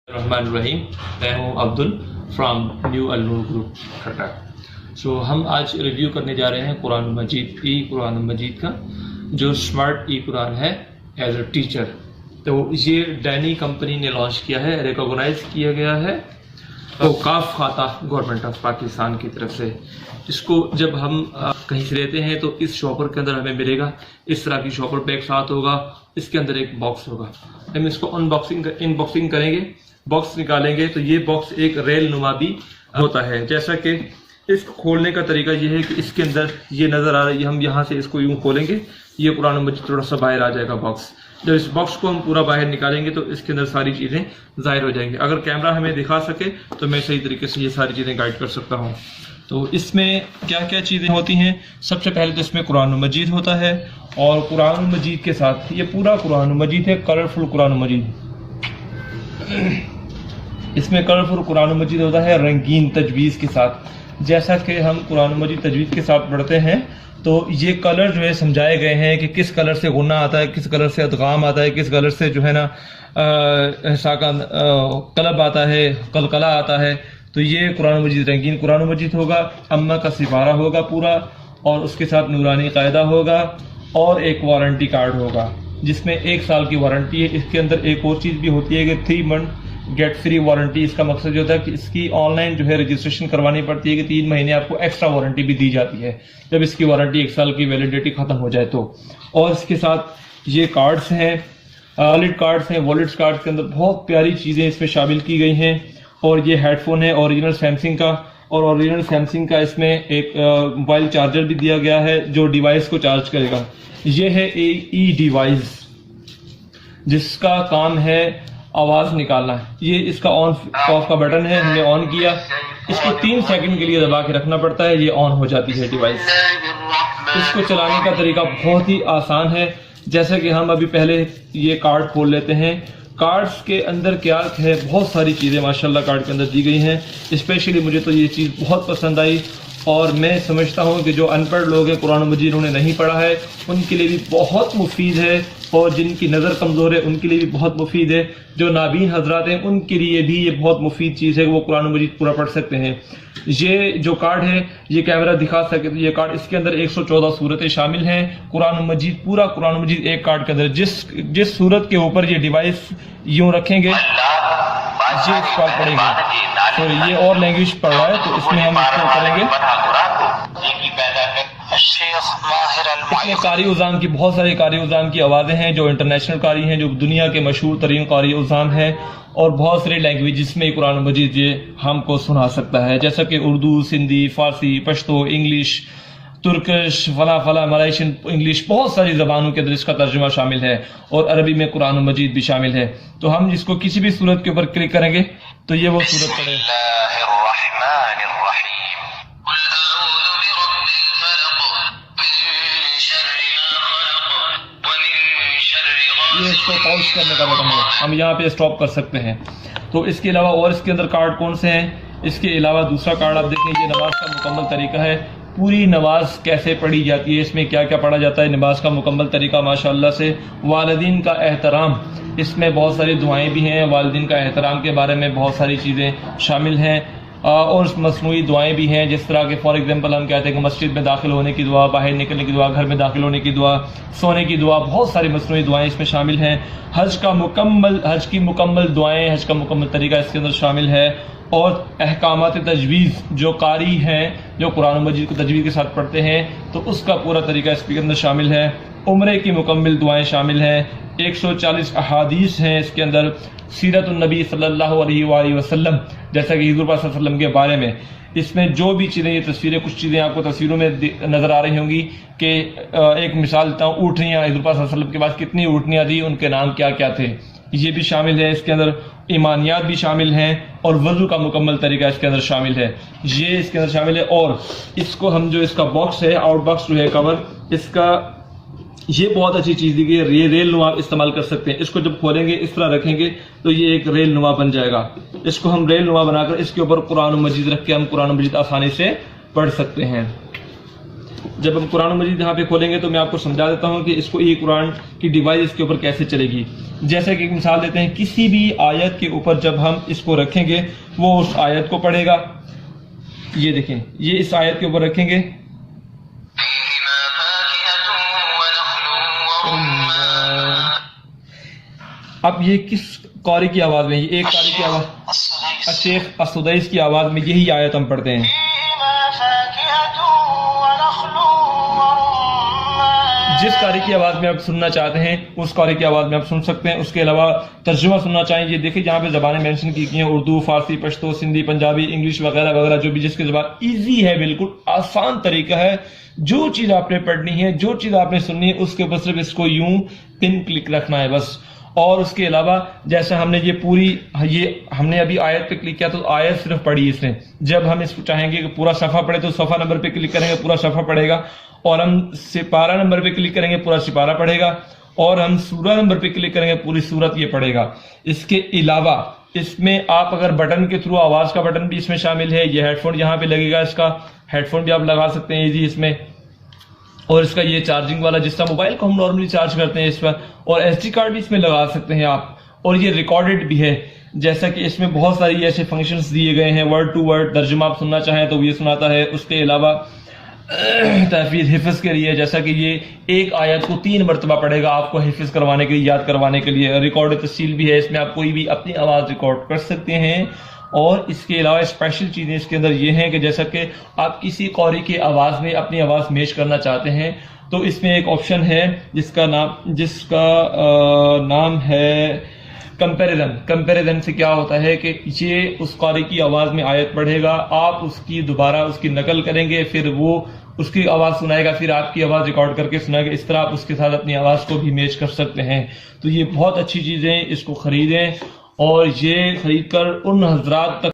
रहमान रहीम। मैं हूँ Abdul from new अल-नूर group खट्टा। हम आज रिव्यू करने जा रहे हैं कुरान मजीद का जो स्मार्ट ई कुरान है एज अ टीचर। तो ये डैनी कंपनी ने लॉन्च किया है, रिकॉग्नाइज किया गया है तो काफ खाता गवर्नमेंट ऑफ पाकिस्तान की तरफ से। इसको जब हम कहीं से लेते हैं तो इस शॉपर के अंदर हमें मिलेगा, इस तरह की शॉपर बैग साथ होगा, इसके अंदर एक बॉक्स होगा। हम इसको अनबॉक्सिंग करेंगे, बॉक्स निकालेंगे तो ये बॉक्स एक रेल नुमा भी होता है। जैसा कि इसको खोलने का तरीका ये है कि इसके अंदर ये नज़र आ रही है, हम यहाँ से इसको यूँ खोलेंगे, ये कुरान मजीद थोड़ा सा बाहर आ जाएगा बॉक्स। जब इस बॉक्स को हम पूरा बाहर निकालेंगे तो इसके अंदर सारी चीज़ें ज़ाहिर हो जाएंगी। अगर कैमरा हमें दिखा सके तो मैं सही तरीके से ये सारी चीज़ें गाइड कर सकता हूँ। तो इसमें क्या क्या चीज़ें होती हैं, सबसे पहले तो इसमें कुरान मजीद होता है और कुरान मजीद के साथ ये पूरा कुरान मजीद है, कलरफुल कुरान मजीद। इसमें कलरफुल कुरान मजीद होता है रंगीन तजवीज़ के साथ। जैसा कि हम कुरान मजीद तजवीज़ के साथ पढ़ते हैं तो ये कलर जो है समझाए गए हैं कि किस कलर से गुन्ना आता है, किस कलर से अदगाम आता है, किस कलर से जो है ना कलब आता है, कलकला आता है। तो ये कुरान मजीद रंगीन कुरान मजीद होगा, अम्मा का सिपारा होगा पूरा, और उसके साथ नूरानी कायदा होगा और एक वारंटी कार्ड होगा जिसमें 1 साल की वारंटी है। इसके अंदर एक और चीज़ भी होती है कि 3 मंथ गेट फ्री वारंटी। इसका मकसद जो होता है कि इसकी ऑनलाइन जो है रजिस्ट्रेशन करवानी पड़ती है कि 3 महीने आपको एक्स्ट्रा वारंटी भी दी जाती है जब इसकी वारंटी 1 साल की वैलिडिटी खत्म हो जाए तो। और इसके साथ ये कार्ड्स हैं, वॉलेट कार्ड्स हैं। वॉलेट कार्ड्स के अंदर बहुत प्यारी चीज़ें इसमें शामिल की गई हैं। और ये हेडफोन है ओरिजिनल सैमसंग का, और ओरिजिनल सैमसंग का इसमें एक मोबाइल चार्जर भी दिया गया है जो डिवाइस को चार्ज करेगा। ये है ई डिवाइस जिसका काम है आवाज़ निकालना है। ये इसका ऑन ऑफ का बटन है, हमने ऑन किया, इसको 3 सेकंड के लिए दबा के रखना पड़ता है, ये ऑन हो जाती है डिवाइस। इसको चलाने का तरीका बहुत ही आसान है। जैसे कि हम अभी पहले ये कार्ड खोल लेते हैं। कार्ड्स के अंदर क्या है, बहुत सारी चीज़ें माशाल्लाह कार्ड के अंदर दी गई हैं। स्पेशली मुझे तो ये चीज़ बहुत पसंद आई और मैं समझता हूँ कि जो अनपढ़ लोग हैं, कुरान मजीद उन्होंने नहीं पढ़ा है, उनके लिए भी बहुत मुफीद है, और जिनकी नज़र कमज़ोर है उनके लिए भी बहुत मुफीद है। जो नाबीन हजरात हैं उनके लिए भी ये बहुत मुफीद चीज़ है, वो कुरान मजीद पूरा पढ़ सकते हैं। ये जो कार्ड है, ये कैमरा दिखा सके तो ये कार्ड, इसके अंदर 114 सूरतें शामिल हैं। कुरान मजीद, पूरा कुरान मजीद एक कार्ड के अंदर, जिस सूरत के ऊपर ये डिवाइस यूँ रखेंगे ये कार्ड पढ़ेगा। तो ये और लैंग्वेज पढ़ रहा है तो इसमें हम इसको करेंगे। इसमें कारी उज़ाम की, बहुत सारी कारी उज़ाम की आवाज़ें हैं जो इंटरनेशनल कारी हैं, जो दुनिया के मशहूर तरीन कारी उज़ाम हैं, और बहुत सारे लैंग्वेजेस में कुरान मजीद ये हमको सुना सकता है, जैसा कि उर्दू, सिंधी, फारसी, पश्तो, इंग्लिश, तुर्किश, फला मलाइशियन इंग्लिश, बहुत सारी ज़बानों के अंदर इसका तर्जुमा शामिल है, और अरबी में कुरान मजीद भी शामिल है। तो हम इसको किसी भी सूरत के ऊपर क्लिक करेंगे तो ये वो सूरत पढ़े। ये इसको पॉज करने का बटन है, हम यहाँ पे स्टॉप कर सकते हैं। तो इसके अलावा और इसके अंदर कार्ड कौन से हैं, इसके अलावा दूसरा कार्ड आप देखें, ये नमाज का मुकम्मल तरीका है, पूरी नमाज कैसे पढ़ी जाती है, इसमें क्या क्या पढ़ा जाता है, नमाज का मुकम्मल तरीका माशाअल्लाह से। वालिदीन का एहतराम, इसमें बहुत सारी दुआएं भी हैं, वालिदीन का एहतराम के बारे में बहुत सारी चीज़ें शामिल हैं, और मसनूई दुआएं भी हैं। जिस तरह के फॉर एग्जांपल हम कहते हैं कि मस्जिद में दाखिल होने की दुआ, बाहर निकलने की दुआ, घर में दाखिल होने की दुआ, सोने की दुआ, बहुत सारी मसनूई दुआएं इसमें शामिल हैं। हज की मुकम्मल दुआएं, हज का मुकम्मल तरीका इसके अंदर शामिल है, और अहकामात तजवीज़, जो कारी हैं, जो कुरान मजीद को तजवीज़ के साथ पढ़ते हैं तो उसका पूरा तरीका इसके अंदर शामिल है। उम्रे की मुकम्मल दुआएं शामिल हैं। 140 अहादीस हैं इसके अंदर, सीरतुन नबी सल्लल्लाहु अलैहि वसल्लम, जैसा कि हुज़ूर पाक सल्लल्लाहु अलैहि वसल्लम के बारे में। इसमें जो भी चीज़ें, ये तस्वीरें, कुछ चीज़ें आपको तस्वीरों में नज़र आ रही होंगी कि एक मिसाल देता हूँ, ऊँटनियाँ, हुज़ूर पाक सल्लल्लाहु अलैहि वसल्लम के पास कितनी ऊँटनियाँ थी, उनके नाम क्या क्या थे, ये भी शामिल है। इसके अंदर ईमानियात भी शामिल हैं, और वज़ू का मुकम्मल तरीका इसके अंदर शामिल है, ये इसके अंदर शामिल है। और इसको हम जो इसका बॉक्स है, आउट बॉक्स जो है कवर, इसका ये बहुत अच्छी चीज़ दी गई है, ये रेल नुमा इस्तेमाल कर सकते हैं। इसको जब खोलेंगे, इस तरह रखेंगे तो ये एक रेल नुमा बन जाएगा। इसको हम रेल नुमा बनाकर इसके ऊपर कुरान मजीद रख के हम कुरान मजीद आसानी से पढ़ सकते हैं। जब हम कुरान मजीद यहाँ पे खोलेंगे तो मैं आपको समझा देता हूँ कि इसको ई कुरान की डिवाइस इसके ऊपर कैसे चलेगी। जैसे कि एक मिसाल देते हैं, किसी भी आयत के ऊपर जब हम इसको रखेंगे वो उस आयत को पढ़ेगा। ये देखें, ये इस आयत के ऊपर रखेंगे, अब ये किस कारी की आवाज में, ये एक कारी की आवाज, शेख असुदैस की आवाज में यही आयत हम पढ़ते हैं। जिस कारी की आवाज में आप सुनना चाहते हैं उस कारी की आवाज में आप सुन सकते हैं। उसके अलावा तर्जुमा सुनना चाहें, ये देखिए यहाँ पे जबानें मेंशन की हैं, उर्दू, फारसी, पश्तो, सिंधी, पंजाबी, इंग्लिश वगैरह वगैरह, जो भी जिसकी जबान इजी है, बिल्कुल आसान तरीका है। जो चीज आपने पढ़नी है, जो चीज आपने सुननी है, उसके ऊपर सिर्फ इसको यूं पिन क्लिक रखना है बस। और उसके अलावा जैसे हमने ये पूरी, ये हमने अभी आयत पे क्लिक किया तो आयत सिर्फ पढ़ी इसने। जब हम इसको चाहेंगे कि पूरा सफा पढ़े तो सफा नंबर पे क्लिक करेंगे, पूरा सफा पढ़ेगा। और हम सिपारा नंबर पे क्लिक करेंगे, पूरा सिपारा पढ़ेगा। और हम सूरा नंबर पे क्लिक करेंगे, पूरी सूरत ये पढ़ेगा। इसके अलावा इसमें आप अगर बटन के थ्रू, आवाज का बटन भी इसमें शामिल है, ये हेडफोन यहाँ पे लगेगा, इसका हेडफोन भी आप लगा सकते हैं इजी इसमें। और इसका ये चार्जिंग वाला, जिसका मोबाइल को हम नॉर्मली चार्ज करते हैं इस पर, और एसडी कार्ड भी इसमें लगा सकते हैं आप। और ये रिकॉर्डेड भी है, जैसा कि इसमें बहुत सारी ऐसे फंक्शंस दिए गए हैं। वर्ड टू वर्ड तर्जुमा आप सुनना चाहें तो ये सुनाता है। उसके अलावा तहफीज हिफ्ज के लिए, जैसा कि ये एक आयत को 3 मरतबा पढ़ेगा आपको हिफ्ज करवाने के लिए, याद करवाने के लिए। रिकॉर्ड तफसील भी है, इसमें आप कोई भी अपनी आवाज रिकॉर्ड कर सकते हैं। और इसके अलावा स्पेशल चीजें इसके अंदर ये हैं कि जैसा कि आप किसी कौरी की आवाज में अपनी आवाज मैच करना चाहते हैं तो इसमें एक ऑप्शन है जिसका नाम है कंपैरिजन। कंपैरिजन से क्या होता है कि ये उस कारी की आवाज में आयत पढ़ेगा, आप उसकी दोबारा उसकी नकल करेंगे, फिर वो उसकी आवाज सुनाएगा, फिर आपकी आवाज रिकॉर्ड करके सुनाएगा। इस तरह आप उसके साथ अपनी आवाज को भी मैच कर सकते हैं। तो ये बहुत अच्छी चीजें, इसको खरीदें और ये खरीद कर उन हजरात तक